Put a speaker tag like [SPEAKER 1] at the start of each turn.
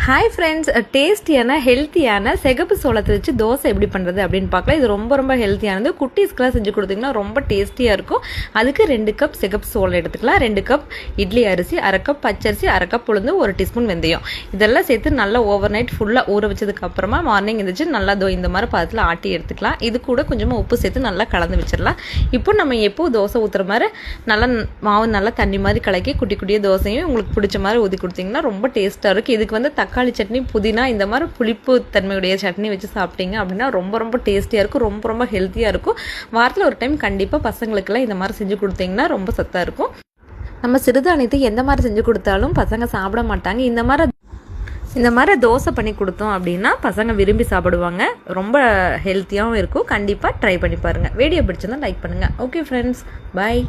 [SPEAKER 1] Hi friends, டேஸ்டியான ஹெல்த்தியான சிகப்பு சோளத்தை வச்சு தோசை எப்படி பண்ணுறது அப்படின்னு பார்க்கலாம். இது ரொம்ப ஹெல்த்தியானது. குட்டீஸ்க்கெலாம் செஞ்சு கொடுத்தீங்கன்னா ரொம்ப டேஸ்டியாக இருக்கும். அதுக்கு 2 கப் சிகப்பு சோளம் எடுத்துக்கலாம். 2 கப் இட்லி அரிசி, 1/2 கப் பச்சரிசி, 1/2 கப் உளுந்து, 1 டீஸ்பூன் வெந்தயம். இதெல்லாம் சேர்த்து நல்லா ஓவர் நைட் ஃபுல்லாக ஊற வச்சதுக்கப்புறமா மார்னிங் இருந்துச்சு நல்லா இந்த மாதிரி பதத்தில் ஆட்டி எடுத்துக்கலாம். இது கூட கொஞ்சமாக உப்பு சேர்த்து நல்லா கலந்து வச்சிடலாம். இப்போ நம்ம எப்போ தோசை ஊற்றுற மாதிரி நல்லா மாவு நல்லா தண்ணி மாதிரி கலக்கி குட்டி குட்டியாக தோசையும் உங்களுக்கு பிடிச்ச மாதிரி ஊற்றி கொடுத்தீங்கன்னா ரொம்ப டேஸ்ட்டாக இருக்கும். இதுக்கு வந்து தக்காளி சட்னி, புதினா, இந்த மாதிரி புளிப்பு தன்மையுடைய சட்னி வச்சு சாப்பிட்டீங்க அப்படின்னா ரொம்ப டேஸ்டியாக இருக்கும். ரொம்ப ஹெல்த்தியாக இருக்கும். வாரத்தில் ஒரு டைம் கண்டிப்பாக பசங்களுக்கெல்லாம் இந்த மாதிரி செஞ்சு கொடுத்தீங்கன்னா ரொம்ப சத்தாக இருக்கும். நம்ம சிறுதானியத்தை எந்த மாதிரி செஞ்சு கொடுத்தாலும் பசங்க சாப்பிட மாட்டாங்க. இந்த மாதிரி தோசை பண்ணி கொடுத்தோம் அப்படின்னா பசங்க விரும்பி சாப்பிடுவாங்க. ரொம்ப ஹெல்த்தியாகவும் இருக்கும். கண்டிப்பாக ட்ரை பண்ணி பாருங்கள். வீடியோ பிடிச்சிருந்தா லைக் பண்ணுங்கள். ஓகே ஃப்ரெண்ட்ஸ், பாய்.